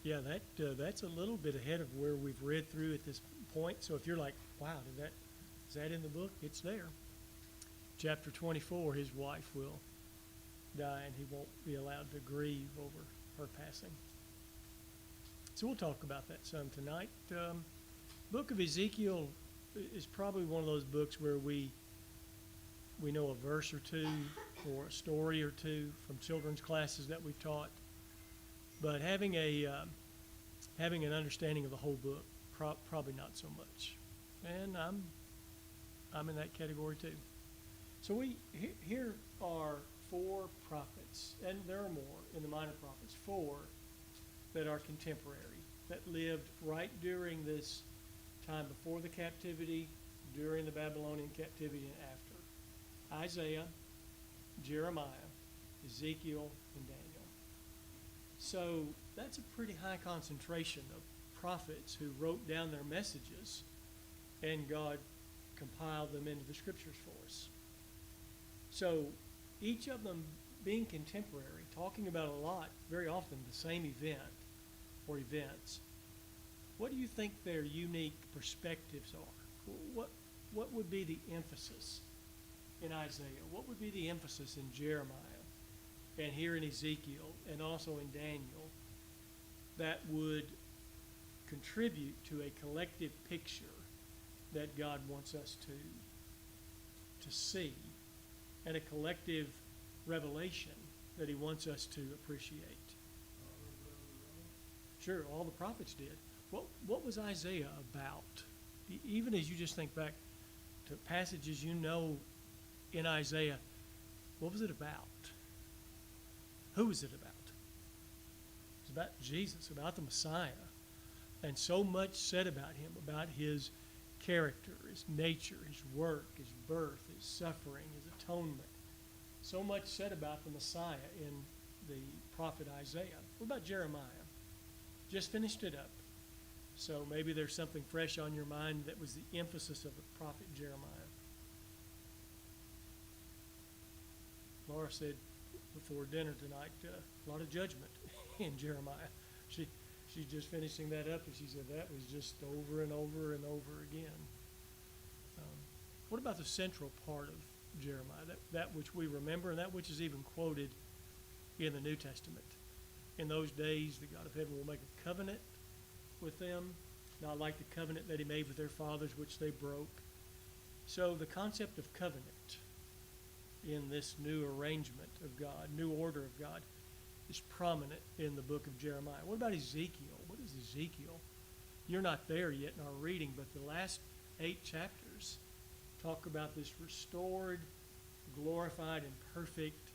Yeah, that's a little bit ahead of where we've read through at this point. So if you're like, wow, is that in the book? It's there. Chapter 24, his wife will die and he won't be allowed to grieve over her passing. So we'll talk about that some tonight. Book of Ezekiel is probably one of those books where we know a verse or two or a story or two from children's classes that we've taught, but having an understanding of the whole book, probably not so much. And I'm in that category too. So here are four prophets, and there are more in the minor prophets, four that are contemporary, that lived right during this time before the captivity, during the Babylonian captivity, and after. Isaiah, Jeremiah, Ezekiel, and Daniel. So that's a pretty high concentration of prophets who wrote down their messages, and God compiled them into the scriptures for us. So each of them being contemporary, talking about a lot, very often the same event or events. What do you think their unique perspectives are? What would be the emphasis in Isaiah? What would be the emphasis in Jeremiah and here in Ezekiel and also in Daniel that would contribute to a collective picture that God wants us to see, and a collective revelation that he wants us to appreciate? Sure, all the prophets did. What was Isaiah about? Even as you just think back to passages you know in Isaiah, what was it about? Who was it about? It was about Jesus, about the Messiah. And so much said about him, about his character, his nature, his work, his birth, his suffering, his atonement. So much said about the Messiah in the prophet Isaiah. What about Jeremiah? Just finished it up. So maybe there's something fresh on your mind that was the emphasis of the prophet Jeremiah. Laura said before dinner tonight, a lot of judgment in Jeremiah. She's just finishing that up, and she said that was just over and over and over again. What about the central part of Jeremiah, that which we remember and that which is even quoted in the New Testament? In those days, the God of heaven will make a covenant with them, not like the covenant that he made with their fathers, which they broke. So the concept of covenant in this new arrangement of God, new order of God, is prominent in the book of Jeremiah. What about Ezekiel? What is Ezekiel? You're not there yet in our reading, but the last 8 chapters talk about this restored, glorified, and perfect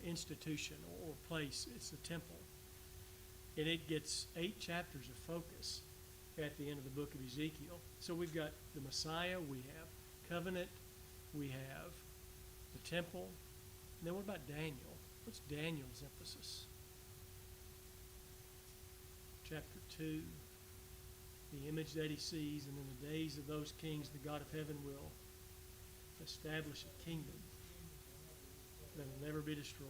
institution or place. It's the temple. And it gets 8 chapters of focus at the end of the book of Ezekiel. So we've got the Messiah, we have covenant, we have the temple. And then what about Daniel? What's Daniel's emphasis? Chapter 2, the image that he sees, and in the days of those kings, the God of heaven will establish a kingdom that will never be destroyed.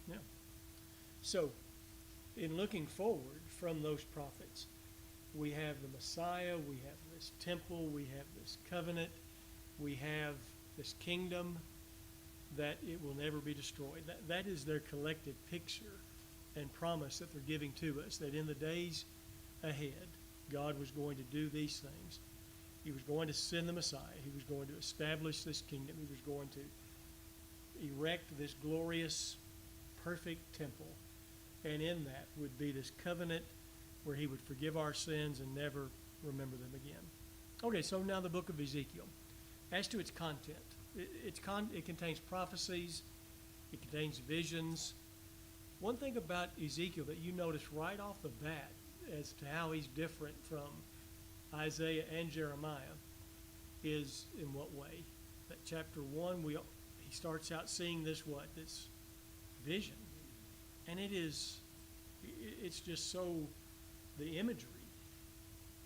Yeah. So, in looking forward from those prophets, we have the Messiah, we have this temple, we have this covenant, we have this kingdom that it will never be destroyed. That is their collective picture and promise that they're giving to us, that in the days ahead, God was going to do these things. He was going to send the Messiah. He was going to establish this kingdom. He was going to erect this glorious, perfect temple And in that would be this covenant where he would forgive our sins and never remember them again. Okay, so now the book of Ezekiel. As to its content, it contains prophecies, it contains visions. One thing about Ezekiel that you notice right off the bat as to how he's different from Isaiah and Jeremiah is in what way? That chapter 1, he starts out seeing this vision. And it's just so, the imagery,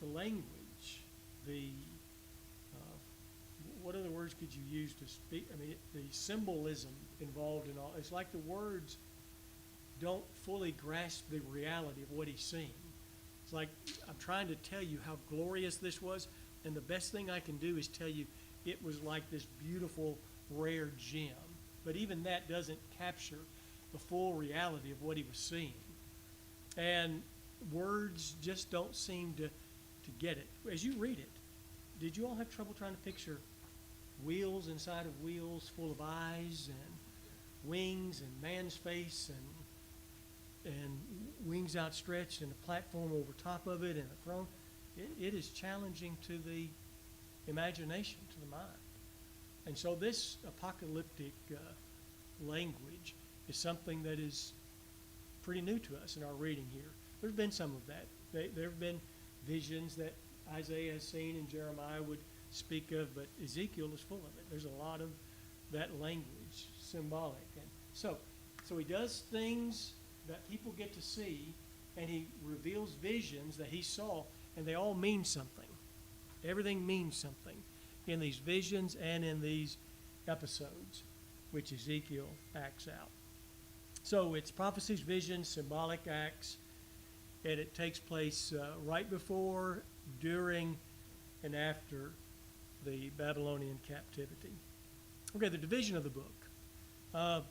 the language, what other words could you use to speak? I mean, the symbolism involved in all, it's like the words don't fully grasp the reality of what he's seeing. It's like, I'm trying to tell you how glorious this was, and the best thing I can do is tell you it was like this beautiful, rare gem. But even that doesn't capture the full reality of what he was seeing. And words just don't seem to get it. As you read it, did you all have trouble trying to picture wheels inside of wheels full of eyes and wings and man's face and wings outstretched and a platform over top of it and a throne? It is challenging to the imagination, to the mind. And so this apocalyptic language is something that is pretty new to us in our reading here. There's been some of that. There have been visions that Isaiah has seen and Jeremiah would speak of, but Ezekiel is full of it. There's a lot of that language, symbolic. And so he does things that people get to see, and he reveals visions that he saw, and they all mean something. Everything means something in these visions and in these episodes, which Ezekiel acts out. So it's prophecies, visions, symbolic acts, and it takes place right before, during, and after the Babylonian captivity. Okay, the division of the book.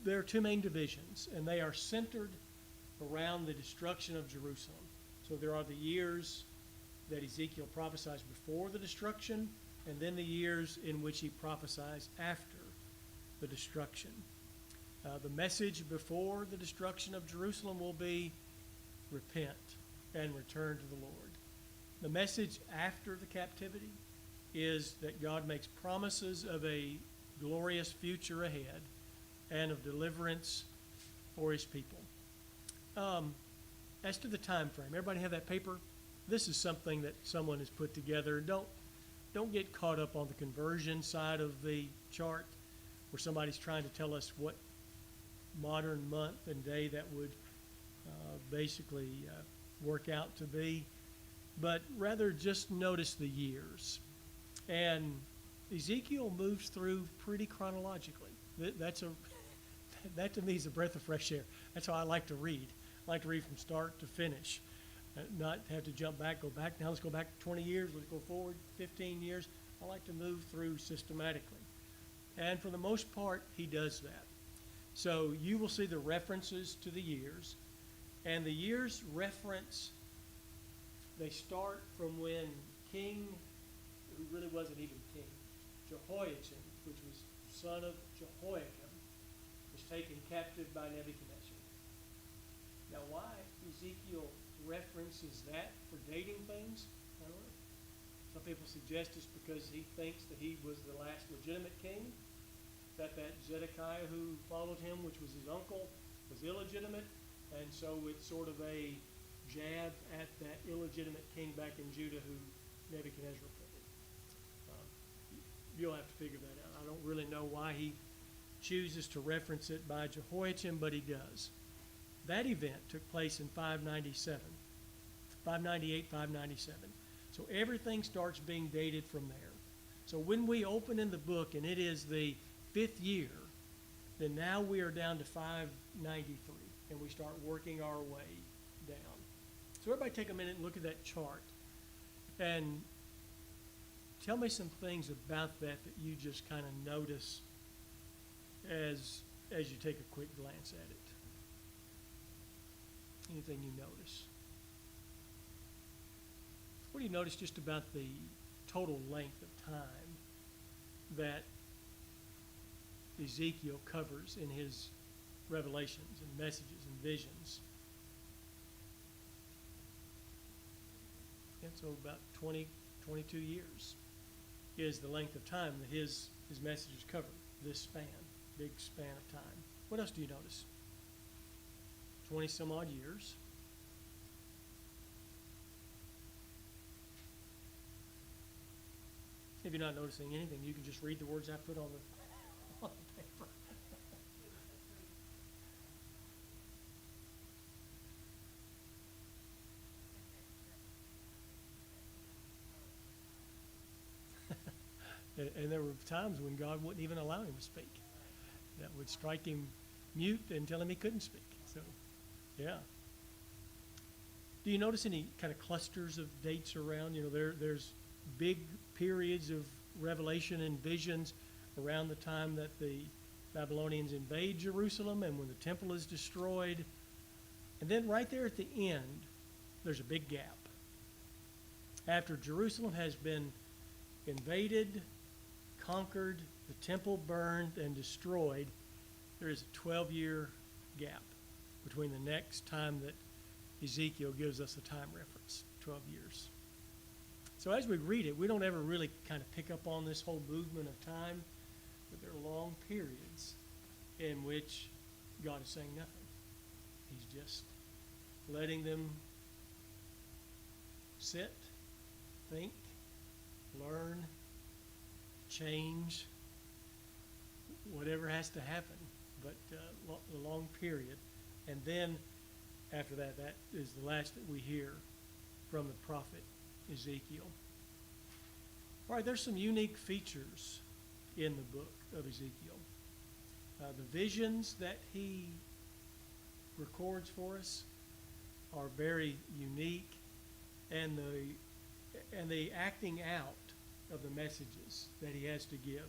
There are two main divisions, and they are centered around the destruction of Jerusalem. So there are the years that Ezekiel prophesies before the destruction, and then the years in which he prophesies after the destruction. The message before the destruction of Jerusalem will be repent and return to the Lord. The message after the captivity is that God makes promises of a glorious future ahead and of deliverance for his people. As to the time frame, everybody have that paper? This is something that someone has put together. Don't get caught up on the conversion side of the chart where somebody's trying to tell us what modern month and day that would basically work out to be, but rather just notice the years. And Ezekiel moves through pretty chronologically. That to me is a breath of fresh air. That's how I like to read. I like to read from start to finish, not have to jump back, go back. Now let's go back 20 years, let's go forward 15 years. I like to move through systematically. And for the most part, he does that. So you will see the references to the years, and the years reference, they start from when King, who really wasn't even king, Jehoiachin, which was son of Jehoiakim, was taken captive by Nebuchadnezzar. Now why Ezekiel references that for dating things, I don't know. Some people suggest it's because he thinks that he was the last legitimate king, that Zedekiah who followed him, which was his uncle, was illegitimate, and so it's sort of a jab at that illegitimate king back in Judah who Nebuchadnezzar appointed. You'll have to figure that out. I don't really know why he chooses to reference it by Jehoiachin, but he does. That event took place in 597, 598, 597. So everything starts being dated from there. So when we open in the book and it is the 5th year, then now we are down to 593, and we start working our way down. So everybody take a minute and look at that chart and tell me some things about that you just kind of notice as you take a quick glance at it. Anything you notice? What do you notice just about the total length of time that Ezekiel covers in his revelations and messages and visions. And so about 20, 22 years is the length of time that his messages cover, this span, big span of time. What else do you notice? 20 some odd years. If you're not noticing anything, you can just read the words I put on the paper. And there were times when God wouldn't even allow him to speak. That would strike him mute and tell him he couldn't speak. So, yeah. Do you notice any kind of clusters of dates around? You know, there's big periods of revelation and visions around the time that the Babylonians invade Jerusalem and when the temple is destroyed. And then right there at the end, there's a big gap. After Jerusalem has been invaded, conquered, the temple burned and destroyed, there is a 12-year gap between the next time that Ezekiel gives us a time reference, 12 years. So as we read it, we don't ever really kind of pick up on this whole movement of time, but there are long periods in which God is saying nothing. He's just letting them sit, think, learn, change, whatever has to happen, but a long period. And then after that, that is the last that we hear from the prophet Ezekiel. All right, there's some unique features in the book of Ezekiel. The visions that he records for us are very unique, and the acting out of the messages that he has to give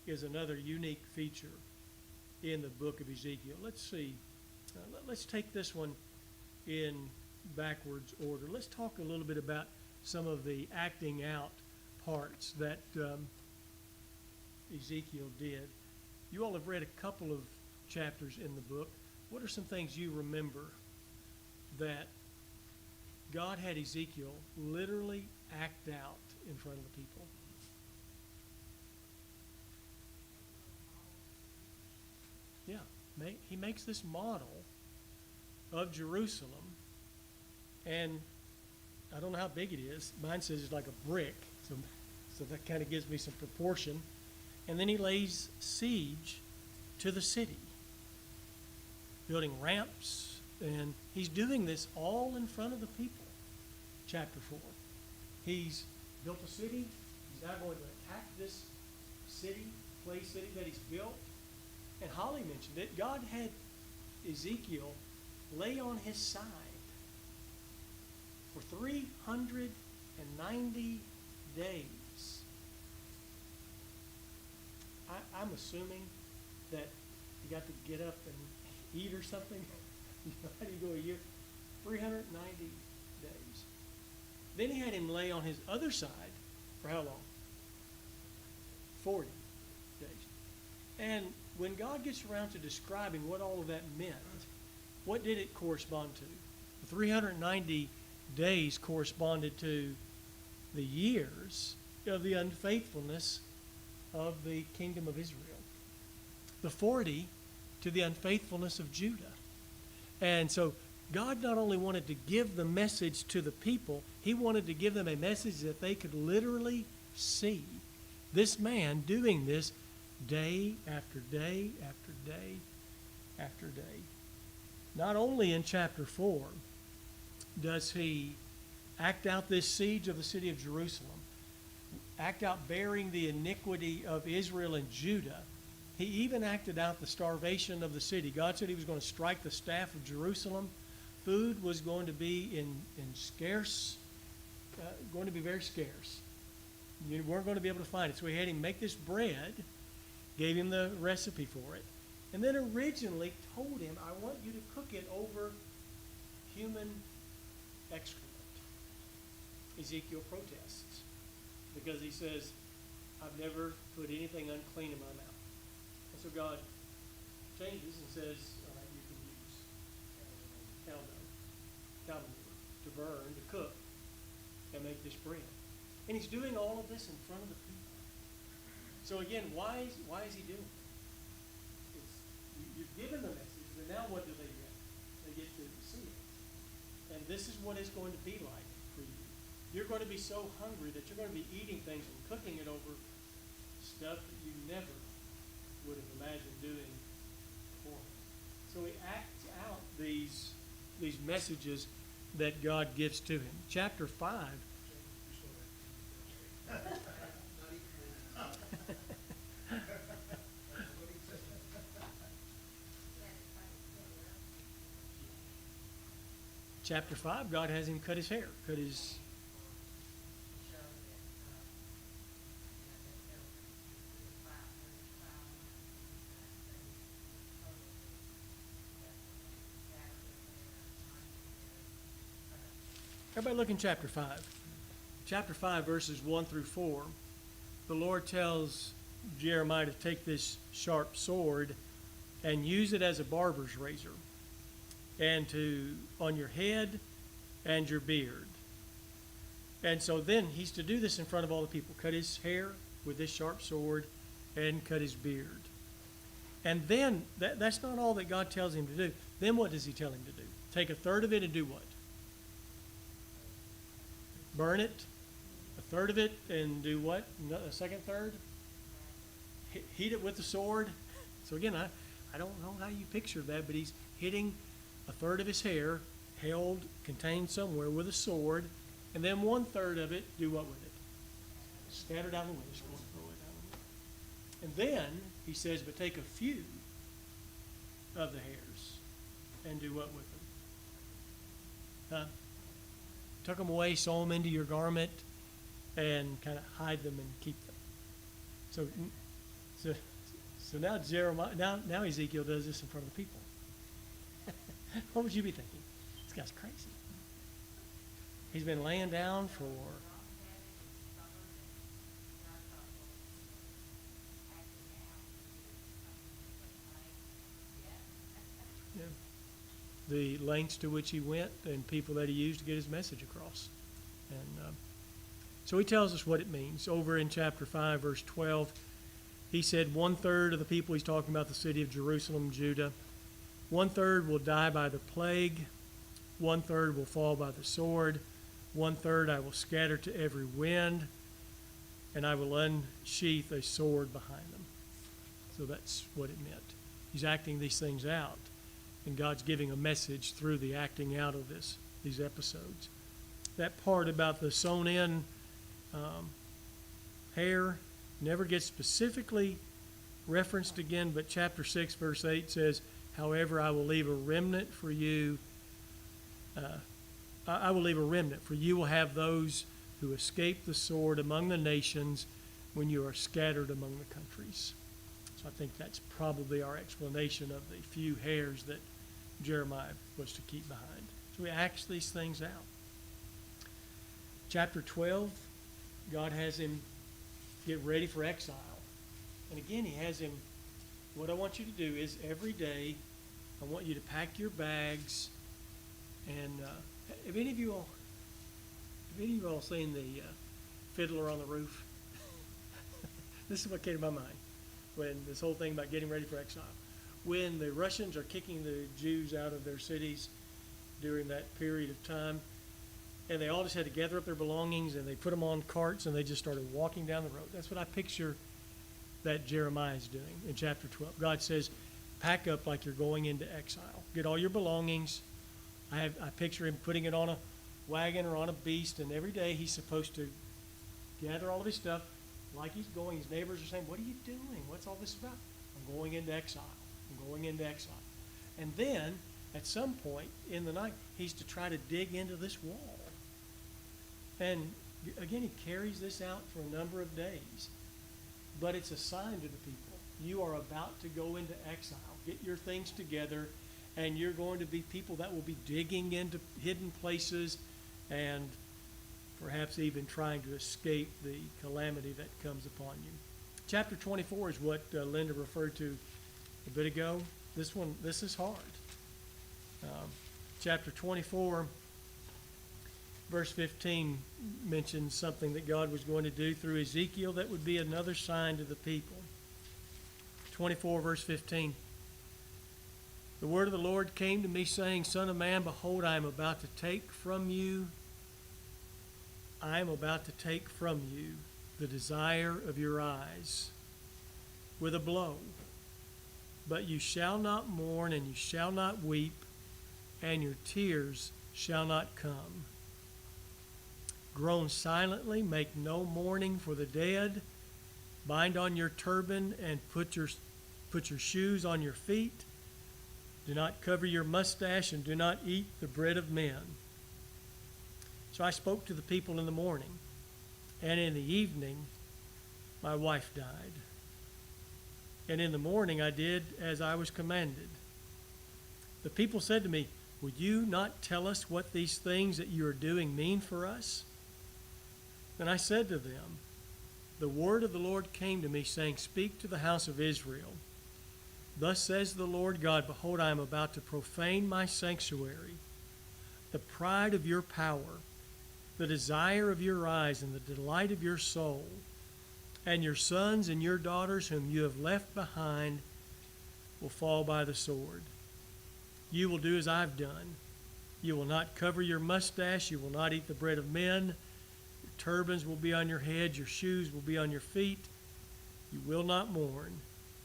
is another unique feature in the book of Ezekiel. Let's see. Let's take this one in backwards order. Let's talk a little bit about some of the acting out parts that Ezekiel did. You all have read a couple of chapters in the book. What are some things you remember that God had Ezekiel literally act out in front of the people? Yeah, he makes this model of Jerusalem, and I don't know how big it is. Mine says it's like a brick, so that kind of gives me some proportion. And then he lays siege to the city, building ramps, and he's doing this all in front of the people. Chapter 4. He's built a city. He's now going to attack this city, place city that he's built. And Holly mentioned it. God had Ezekiel lay on his side for 390 days. I'm assuming that he got to get up and eat or something. How do you go a year? 390 days. Then he had him lay on his other side for how long? 40 days. And when God gets around to describing what all of that meant, what did it correspond to? The 390 days corresponded to the years of the unfaithfulness of the kingdom of Israel. The 40 to the unfaithfulness of Judah. And so God not only wanted to give the message to the people, he wanted to give them a message that they could literally see this man doing this day after day after day after day. Not only in chapter 4 does he act out this siege of the city of Jerusalem, act out bearing the iniquity of Israel and Judah, he even acted out the starvation of the city. God said he was going to strike the staff of Jerusalem. Food was going to be in scarce, going to be very scarce. You weren't going to be able to find it. So he had him make this bread, gave him the recipe for it, and then originally told him, I want you to cook it over human excrement. Ezekiel protests because he says, I've never put anything unclean in my mouth. And so God changes and says, all right, stubble to burn, to cook, and make this bread. And he's doing all of this in front of the people. So again, why is he doing it? You've given the message, but now what do they get? They get to see it. And this is what it's going to be like for you. You're going to be so hungry that you're going to be eating things and cooking it over stuff that you never would have imagined doing before. So he acts out these messages that God gives to him. Chapter 5. Chapter 5, God has him cut his hair, cut his... Everybody look in chapter 5. Chapter 5, verses 1 through 4. The Lord tells Jeremiah to take this sharp sword and use it as a barber's razor, and on your head and your beard. And so then he's to do this in front of all the people. Cut his hair with this sharp sword and cut his beard. And then, that's not all that God tells him to do. Then what does he tell him to do? Take a third of it and do what? Burn it. A third of it and do what? A second third? Heat it with the sword. So again, I don't know how you picture that, but he's hitting a third of his hair, contained somewhere with a sword, and then 1/3 of it, do what with it? Scatter down the wind. Just go and throw it down the wind. And then he says, but take a few of the hairs and do what with them? Tuck them away, sew them into your garment, and kind of hide them and keep them. So now Jeremiah, now Ezekiel does this in front of the people. What would you be thinking? This guy's crazy. He's been laying down for... Yeah. The lengths to which he went and people that he used to get his message across. And so he tells us what it means. Over in chapter 5, verse 12, he said 1/3 of the people, he's talking about the city of Jerusalem, Judah, 1/3 will die by the plague, 1/3 will fall by the sword, 1/3 I will scatter to every wind, and I will unsheath a sword behind them. So that's what it meant. He's acting these things out, and God's giving a message through the acting out of these episodes. That part about the sewn in hair never gets specifically referenced again, but chapter 6, verse 8 says, however, I will leave a remnant for you. I will leave a remnant, for you will have those who escape the sword among the nations when you are scattered among the countries. So I think that's probably our explanation of the few hairs that Jeremiah was to keep behind. So he acts these things out. Chapter 12, God has him get ready for exile. And again, he has him, what I want you to do is every day, I want you to pack your bags. And have any of you all seen the Fiddler on the Roof? This is what came to my mind when this whole thing about getting ready for exile. When the Russians are kicking the Jews out of their cities during that period of time, and they all just had to gather up their belongings and they put them on carts and they just started walking down the road. That's what I picture that Jeremiah is doing in chapter 12. God says, pack up like you're going into exile. Get all your belongings. I picture him putting it on a wagon or on a beast, and every day he's supposed to gather all of his stuff like he's going. His neighbors are saying, what are you doing? What's all this about? I'm going into exile. I'm going into exile. And then, at some point in the night, he's to try to dig into this wall. And again, he carries this out for a number of days. But it's a sign to the people. You are about to go into exile. Get your things together, and you're going to be people that will be digging into hidden places and perhaps even trying to escape the calamity that comes upon you. Chapter 24 is what Linda referred to a bit ago. This is hard. Chapter 24, verse 15 mentions something that God was going to do through Ezekiel that would be another sign to the people. 24, verse 15. The word of the Lord came to me, saying, Son of man, behold, I am about to take from you the desire of your eyes with a blow. But you shall not mourn, and you shall not weep, and your tears shall not come. Groan silently, make no mourning for the dead. Bind on your turban and put your shoes on your feet. Do not cover your mustache, and do not eat the bread of men. So I spoke to the people in the morning, and in the evening my wife died. And in the morning I did as I was commanded. The people said to me, Would you not tell us what these things that you are doing mean for us? Then I said to them, The word of the Lord came to me, saying, Speak to the house of Israel. Thus says the Lord God, Behold, I am about to profane my sanctuary. The pride of your power, the desire of your eyes, and the delight of your soul, and your sons and your daughters whom you have left behind will fall by the sword. You will do as I've done. You will not cover your mustache. You will not eat the bread of men. Your turbans will be on your head. Your shoes will be on your feet. You will not mourn,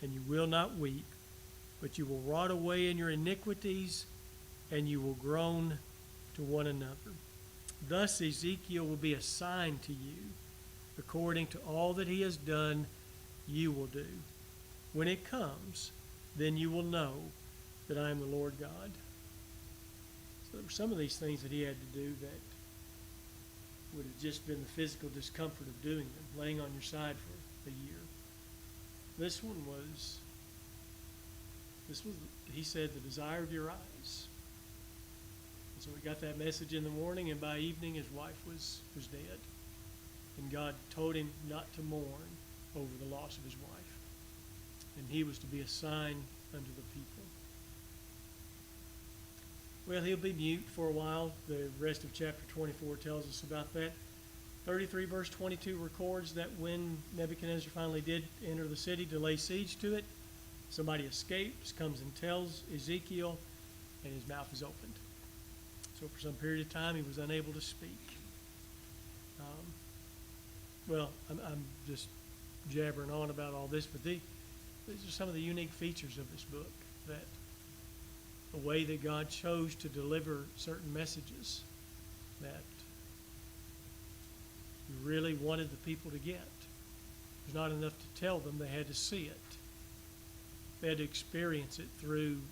and you will not weep, but you will rot away in your iniquities, and you will groan to one another. Thus Ezekiel will be a sign to you. According to all that he has done, you will do. When it comes, then you will know that I am the Lord God. So there were some of these things that he had to do that would have just been the physical discomfort of doing them, laying on your side for a year. This was, he said, the desire of your eyes. And so he got that message in the morning, and by evening his wife was dead. And God told him not to mourn over the loss of his wife. And he was to be a sign unto the people. Well, he'll be mute for a while. The rest of chapter 24 tells us about that. 33 verse 22 records that when Nebuchadnezzar finally did enter the city to lay siege to it, somebody escapes, comes and tells Ezekiel, and his mouth is opened. So for some period of time, he was unable to speak. I'm just jabbering on about all this, but these are some of the unique features of this book, that the way that God chose to deliver certain messages that He really wanted the people to get. It was not enough to tell them, they had to see it. They had to experience it through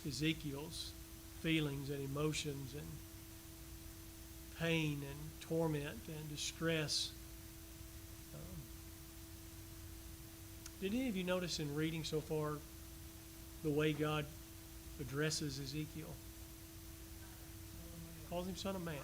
Ezekiel's feelings and emotions and pain and torment and distress. Did any of you notice in reading so far the way God addresses Ezekiel? Calls him Son of Man.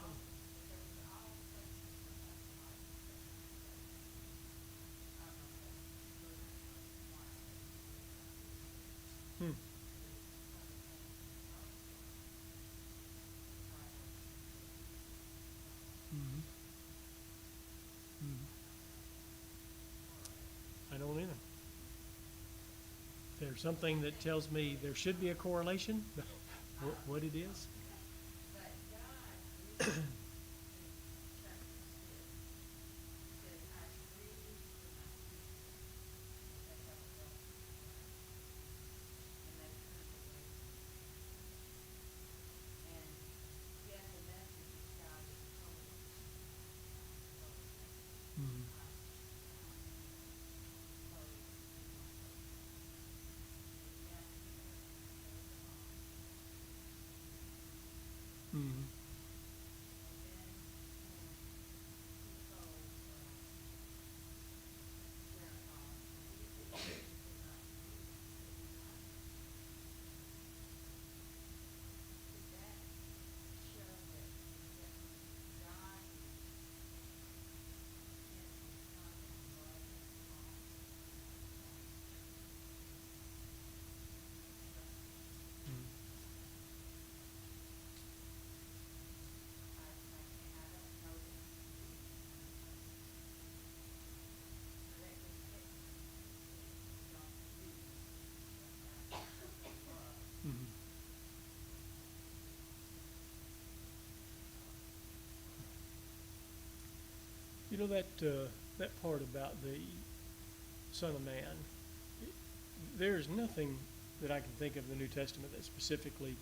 I don't either. There's something that tells me there should be a correlation. What it is? You know that part about the Son of Man, there's nothing that I can think of in the New Testament that specifically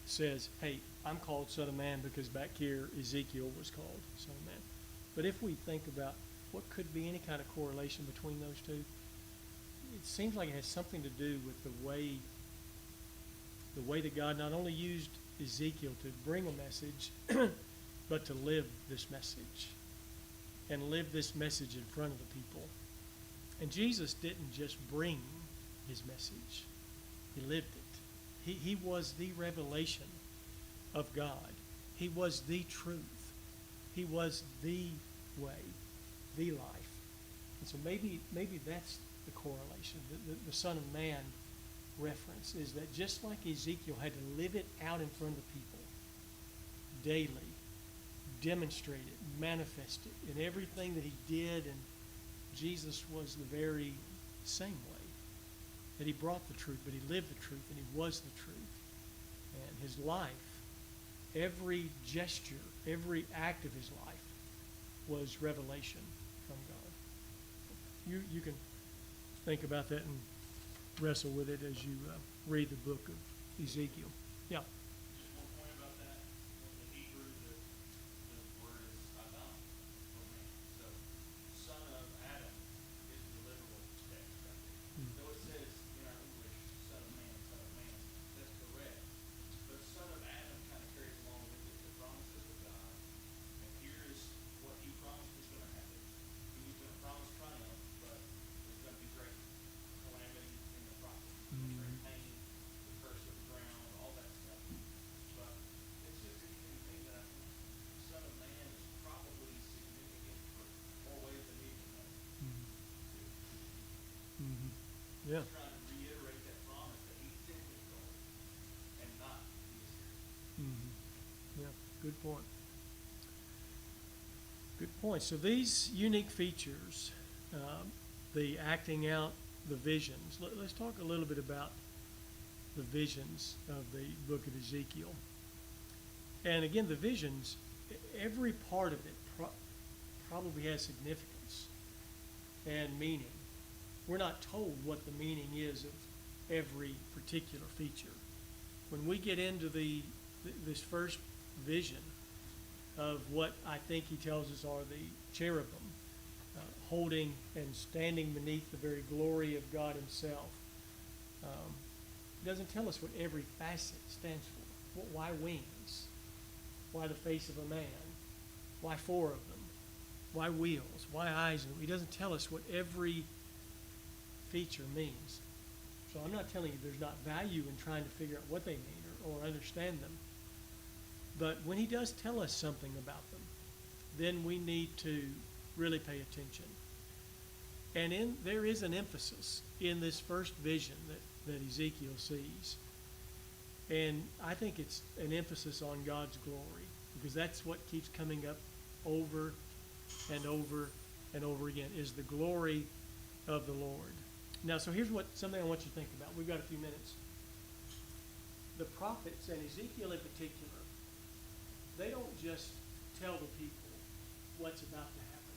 says, hey, I'm called Son of Man because back here Ezekiel was called Son of Man. But if we think about what could be any kind of correlation between those two, it seems like it has something to do with the way that God not only used Ezekiel to bring a message, but to live this message and live this message in front of the people. And Jesus didn't just bring his message. He lived it. He was the revelation of God. He was the truth. He was the way, the life. And so maybe that's the correlation. The Son of Man reference is that just like Ezekiel had to live it out in front of the people daily, demonstrate it, manifest it in everything that he did, and Jesus was the very same way. That he brought the truth, but he lived the truth, and he was the truth. And his life, every gesture, every act of his life was revelation from God. You can think about that and wrestle with it as you read the book of Ezekiel. Yeah. Just one point about that. In the Hebrew, the word is Adam for man. So, son of Adam is the literal text right there. Mm. Though it says in our English, son of man, that's correct. But son of Adam kind of carries along with it the promises of God. And here is what he promised was going to happen. He was going to promise triumph, but there's going to be great calamity in the process. Great pain, the curse of the ground, all that stuff. But it's just an interesting thing that I think Son of Man is probably significant for more ways than we even know. Mm-hmm. Yeah. He's trying to reiterate that promise that he's in control and not the Assyrians. Mm-hmm. Yeah. Good point. Good point. So these unique features, the acting out the visions. Let's talk a little bit about the visions of the book of Ezekiel. And again, the visions, every part of it probably has significance and meaning. We're not told what the meaning is of every particular feature. When we get into this first vision of what I think he tells us are the cherubim, holding and standing beneath the very glory of God himself. It doesn't tell us what every facet stands for. Why wings? Why the face of a man? Why four of them? Why wheels? Why eyes? He doesn't tell us what every feature means. So I'm not telling you there's not value in trying to figure out what they mean or understand them. But when he does tell us something about them, then we need to really pay attention. And there is an emphasis in this first vision that Ezekiel sees. And I think it's an emphasis on God's glory, because that's what keeps coming up over and over and over again, is the glory of the Lord. Now, so here's something I want you to think about. We've got a few minutes. The prophets, and Ezekiel in particular, they don't just tell the people what's about to happen.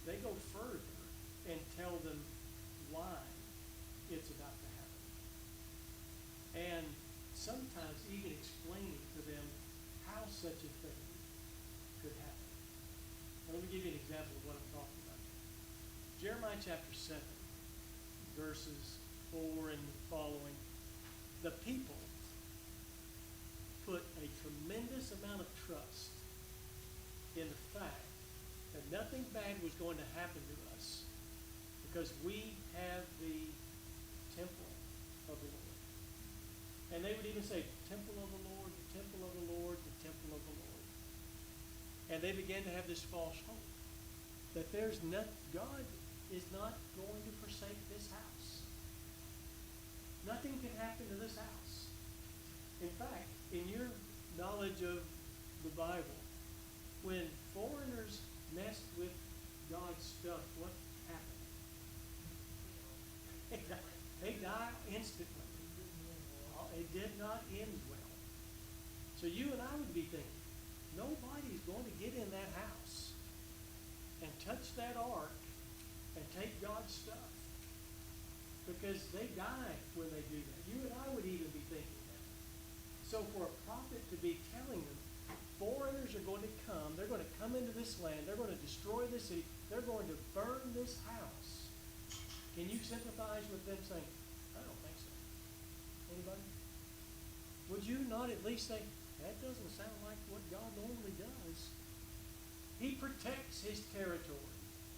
They go further and tell them why it's about to happen. And sometimes even explaining to them how such a thing could happen. Now, let me give you an example of what I'm talking about. Jeremiah chapter 7, verses 4 and following. The people put a tremendous amount of trust in the fact that nothing bad was going to happen to us because we have the temple of the Lord. And they would even say, temple of the Lord, the temple of the Lord, the temple of the Lord. And they began to have this false hope that God is not going to forsake this house. Nothing can happen to this house. In fact, in your knowledge of the Bible, when foreigners messed with God's stuff, what happened? They die instantly. It did not end well. So you and I would be thinking, nobody's going to get in that house and touch that ark and take God's stuff, because they die when they do that. You and I would even be thinking that. So for a prophet to be telling them, foreigners are going to come, they're going to come into this land, they're going to destroy this city, they're going to burn this house. Can you sympathize with them saying, I don't think so? Anybody? Would you not at least say, that doesn't sound like what God normally does? He protects his territory.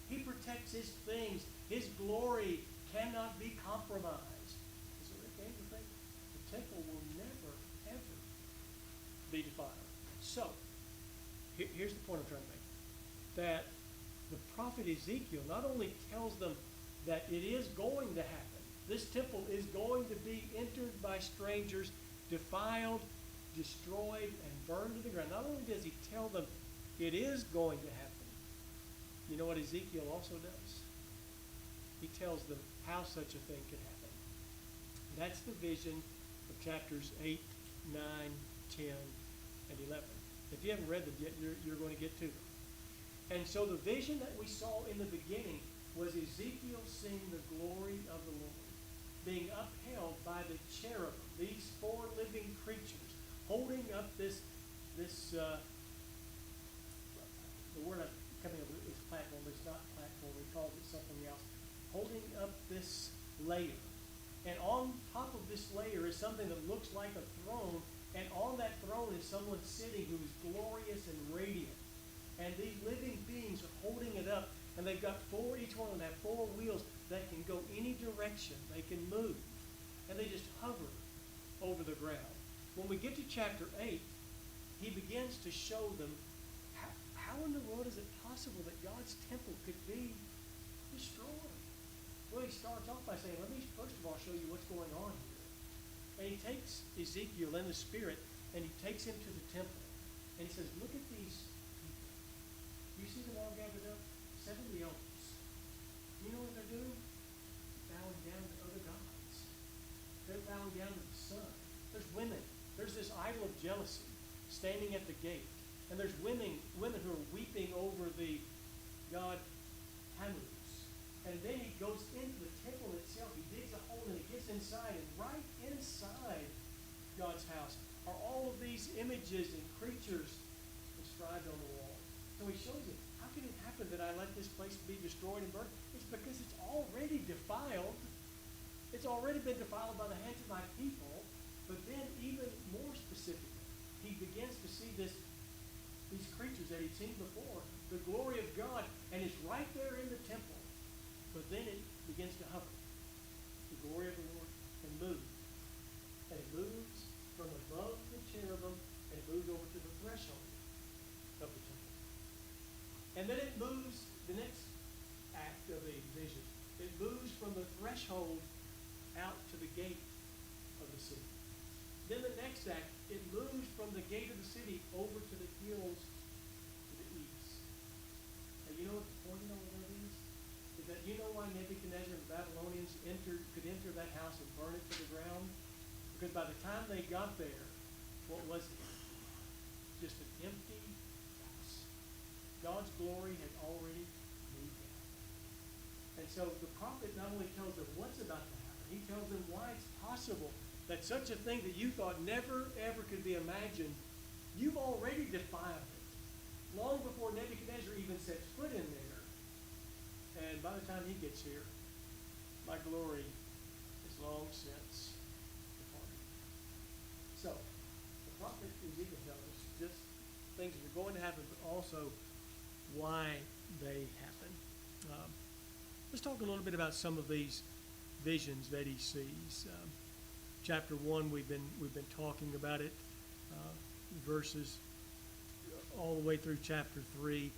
He protects his things. His glory cannot be compromised. So they came to think the temple will never, ever be defiled. So, here's the point I'm trying to make. That the prophet Ezekiel not only tells them that it is going to happen, this temple is going to be entered by strangers, defiled, destroyed, and burned to the ground. Not only does he tell them it is going to happen, you know what Ezekiel also does? He tells them how such a thing could happen. That's the vision of chapters 8, 9, 10, and 11. If you haven't read them yet, you're going to get to them. And so the vision that we saw in the beginning was Ezekiel seeing the glory of the Lord being upheld by the cherubim, these four living creatures, holding up the word I'm coming up with is platform, but it's not platform, we call it something else, holding up this layer. And on top of this layer is something that looks like a throne, and on that throne is someone sitting who is glorious and radiant. And these living beings are holding it up, and they've got each one of them have four wheels that can go any direction. They can move. And they just hover over the ground. When we get to chapter 8, he begins to show them how in the world is it possible that God's temple could be destroyed? Well, he starts off by saying, let me first of all show you what's going on here. And he takes Ezekiel in the spirit, and he takes him to the temple. And he says, look at these people. You see them all gathered up? 70 elders. You know what they're doing? Bowing down to other gods. They're bowing down to the sun. There's women. There's this idol of jealousy standing at the gate. And there's women who are weeping over the god Tammuz. And then he goes into the temple itself. He digs a hole and he gets inside. And right inside God's house are all of these images and creatures inscribed on the wall. So he shows you, how can it happen that I let this place be destroyed and burned? It's because it's already defiled. It's already been defiled by the hands of my people. But then even more specifically, he begins to see these creatures that he'd seen before, the glory of God, and it's right there in the temple. But then it begins to hover. The glory of the Lord, and move. And it moves from above the cherubim and it moves over to the threshold of the temple. And then it moves, the next act of the vision, it moves from the threshold out to the gate of the city. Then the next act, it moves from the gate of the city over to the hills to the east. And you know what the point of all that is? Is that you know why Nebuchadnezzar and the Babylonians could enter that house and burn it to the ground? Because by the time they got there, what was it? Just an empty house. God's glory had already moved out. And so the prophet not only tells them what's about to happen, he tells them why it's possible that such a thing that you thought never, ever could be imagined, you've already defiled it. Long before Nebuchadnezzar even sets foot in there. And by the time he gets here, my glory is long since departed. So, the prophet Ezekiel tells us just things that are going to happen, but also why they happen. Let's talk a little bit about some of these visions that he sees. Chapter 1, we've been talking about it, verses all the way through chapter 3,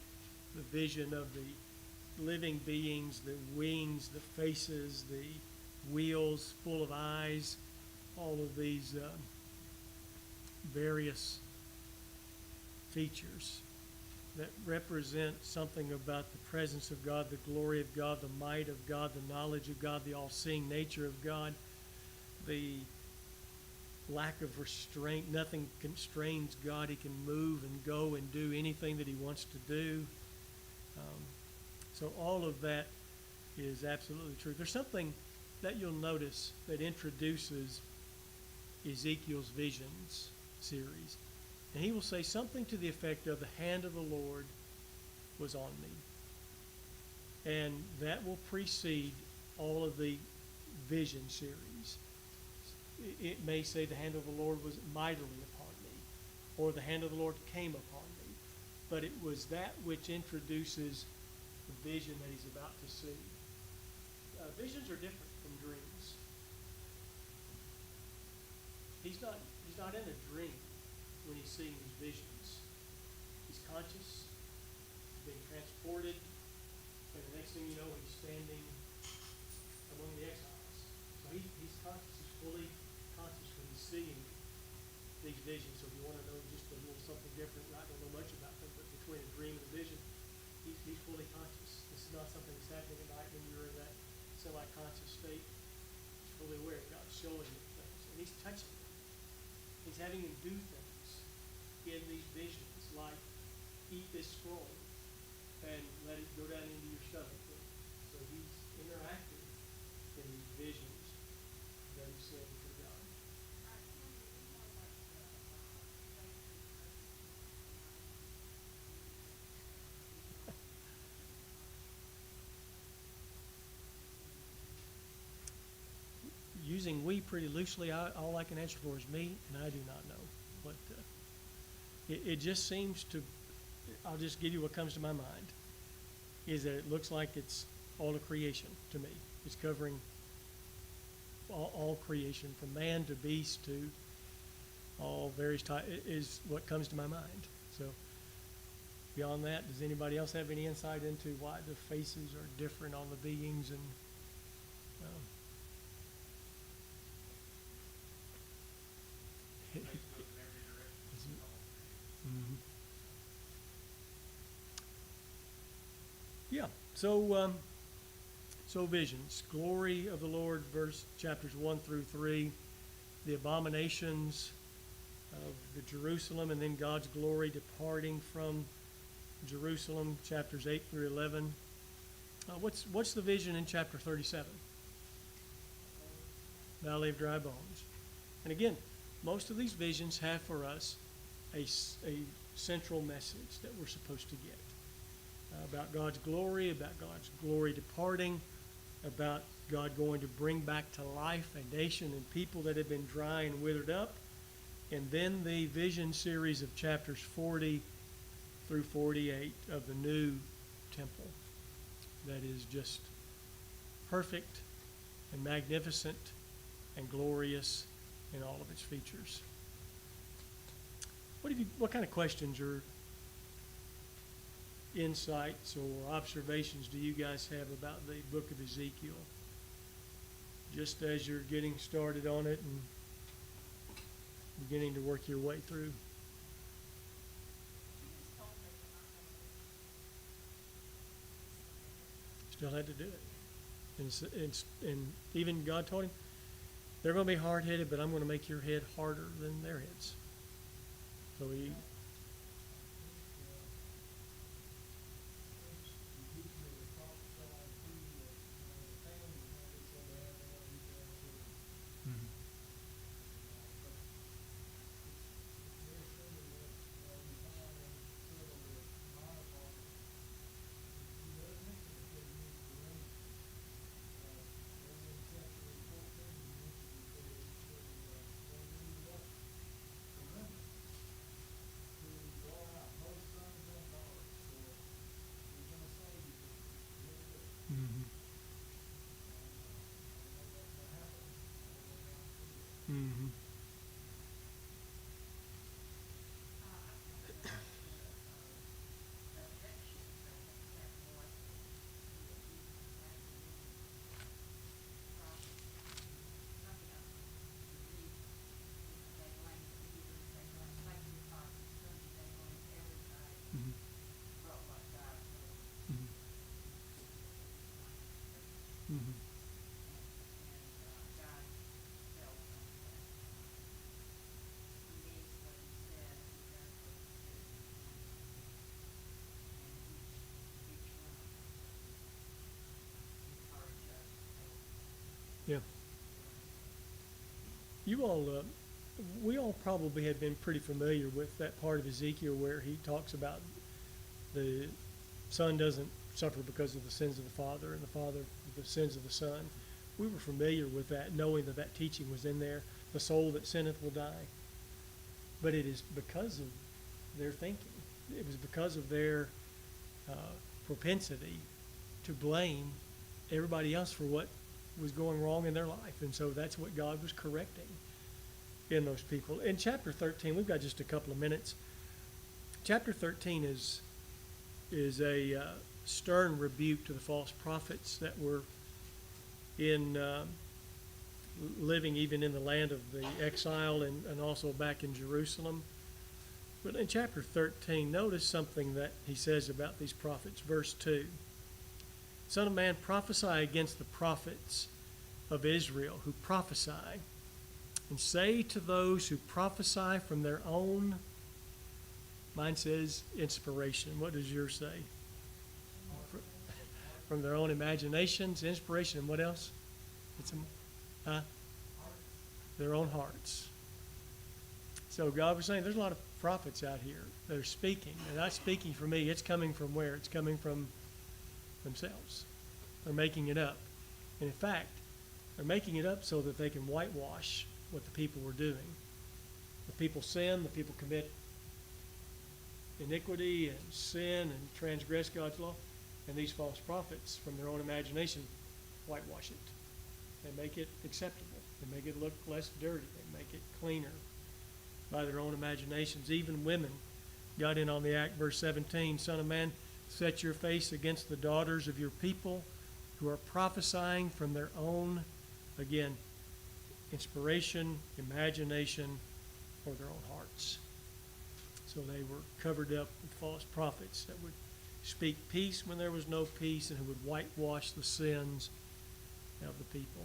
the vision of the living beings, the wings, the faces, the wheels full of eyes, all of these various features that represent something about the presence of God, the glory of God, the might of God, the knowledge of God, the all-seeing nature of God, the lack of restraint. Nothing constrains God. He can move and go and do anything that he wants to do. So all of that is absolutely true. There's something that you'll notice that introduces Ezekiel's visions series. And he will say something to the effect of, the hand of the Lord was on me. And that will precede all of the vision series. It may say the hand of the Lord was mightily upon me, or the hand of the Lord came upon me. But it was that which introduces the vision that he's about to see. Visions are different from dreams. He's not in a dream when he's seeing his visions. He's conscious, being transported, and the next thing you know, he's standing among the exiles. So he's conscious, he's fully conscious when he's seeing these visions. So if you want to know just a little something different, I don't know much about them, but between a dream and a vision, he's fully conscious. This is not something that's happening at night when you're in that semi-conscious state. He's fully aware of God's showing him things, and he's touching them. He's having him do things in these visions, like eat this scroll and let it go down into your stomach. So he's interacting in these visions that he's seeing from God. Using we pretty loosely, all I can answer for is me, and I do not know. But it just seems to, I'll just give you what comes to my mind, is that it looks like it's all of creation to me. It's covering all creation, from man to beast to all various types, is what comes to my mind. So beyond that, does anybody else have any insight into why the faces are different on the beings? And Mhm. Yeah. So visions, glory of the Lord, verse chapters 1 through 3, the abominations of the Jerusalem, and then God's glory departing from Jerusalem, chapters 8 through 11. What's the vision in chapter 37? Valley of Dry Bones. And again, most of these visions have for us a central message that we're supposed to get about God's glory departing, about God going to bring back to life a nation and people that have been dry and withered up, and then the vision series of chapters 40 through 48 of the new temple that is just perfect and magnificent and glorious in all of its features. What kind of questions or insights or observations do you guys have about the book of Ezekiel? Just as you're getting started on it and beginning to work your way through. Still had to do it. And even God told him, they're going to be hard-headed, but I'm going to make your head harder than their heads. So he... Yeah. You all, we all probably have been pretty familiar with that part of Ezekiel where he talks about the son doesn't suffer because of the sins of the father and the father the sins of the son. We were familiar with that, knowing that that teaching was in there. The soul that sinneth will die. But it is because of their thinking. It was because of their propensity to blame everybody else for what was going wrong in their life. And so that's what God was correcting in those people. In chapter 13, we've got just a couple of minutes. Chapter 13 is a stern rebuke to the false prophets that were in living even in the land of the exile and also back in Jerusalem. But in chapter 13, notice something that he says about these prophets. Verse 2, Son of man, prophesy against the prophets of Israel who prophesy, and say to those who prophesy from their own, mine says inspiration. What does yours say? From their own imaginations, inspiration, and what else? Their own hearts. So God was saying there's a lot of prophets out here that are speaking. They're not speaking from me. It's coming from where? It's coming from themselves. They're making it up. And in fact, they're making it up so that they can whitewash what the people were doing. The people sin, the people commit iniquity and sin and transgress God's law. And these false prophets, from their own imagination, whitewash it. They make it acceptable. They make it look less dirty. They make it cleaner by their own imaginations. Even women got in on the act. Verse 17, Son of man, set your face against the daughters of your people who are prophesying from their own, again, inspiration, imagination, or their own hearts. So they were covered up with false prophets that would speak peace when there was no peace and who would whitewash the sins of the people.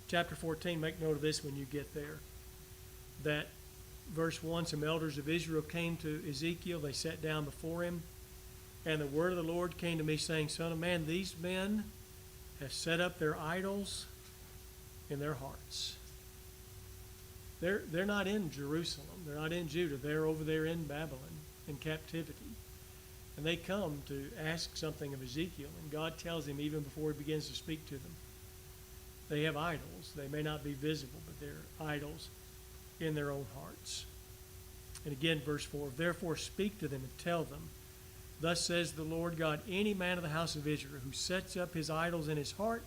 Chapter 14, make note of this when you get there, that verse 1, some elders of Israel came to Ezekiel. They sat down before him, and the word of the Lord came to me, saying, Son of man, these men have set up their idols in their hearts. They're not in Jerusalem. They're not in Judah. They're over there in Babylon in captivity. And they come to ask something of Ezekiel, and God tells him even before he begins to speak to them. They have idols. They may not be visible, but they're idols in their own hearts. And again, verse 4, Therefore speak to them and tell them, Thus says the Lord God, any man of the house of Israel who sets up his idols in his heart,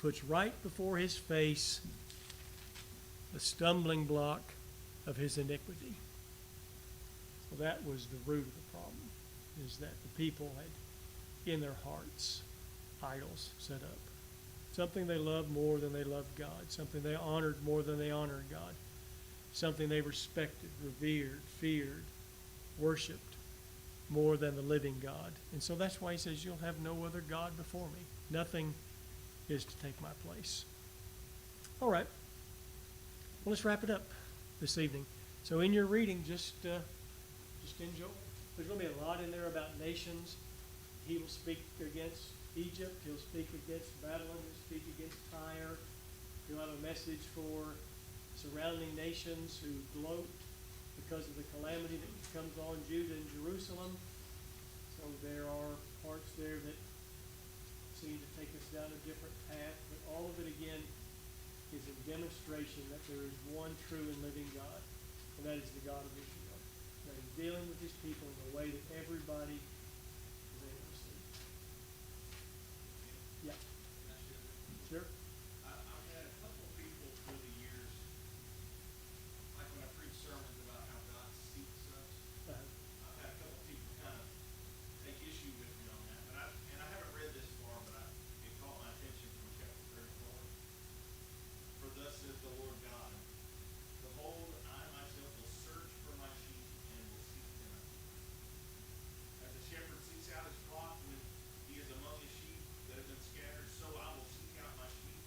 puts right before his face the stumbling block of his iniquity. So that was the root of the problem, is that the people had in their hearts idols set up. Something they loved more than they loved God. Something they honored more than they honored God. Something they respected, revered, feared, worshipped more than the living God. And so that's why he says, you'll have no other God before me. Nothing is to take my place. All right. Well, let's wrap it up this evening. So in your reading, just enjoy. There's going to be a lot in there about nations. He will speak against Egypt. He'll speak against Babylon. He'll speak against Tyre. He'll have a message for surrounding nations who gloat because of the calamity that comes on Judah and Jerusalem. So there are parts there that seem to take us down a different path. But all of it, again, is a demonstration that there is one true and living God, and that is the God of Israel. That is dealing with his people in a way that everybody is able to see. Yeah. Sure. I've had a couple people through the years, like when I preach sermons about how God seeks us, I've had a couple people kind of take issue with me on that. But I haven't read this far, but it caught my attention from chapter 34. For thus says the Lord God, Behold, I myself will search for my sheep and will seek them out. As a shepherd seeks out his flock when he is among his sheep that have been scattered, so I will seek out my sheep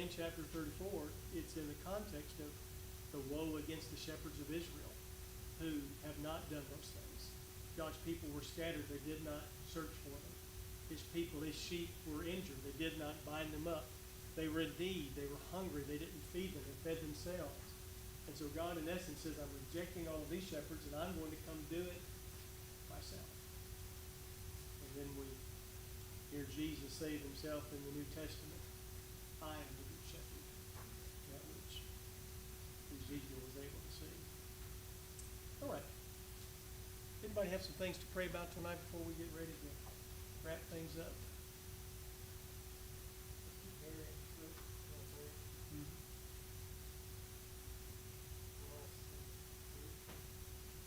in chapter 34, it's in the context of the woe against the shepherds of Israel who have not done those things. God's people were scattered. They did not search for them. His people, his sheep, were injured. They did not bind them up. They were in need. They were hungry. They didn't feed them. They fed themselves. And so God, in essence, says, I'm rejecting all of these shepherds, and I'm going to come do it myself. And then we hear Jesus say of himself in the New Testament, I am the good shepherd, that which Ezekiel was able to see. All right. Anybody have some things to pray about tonight before we get ready to wrap things up?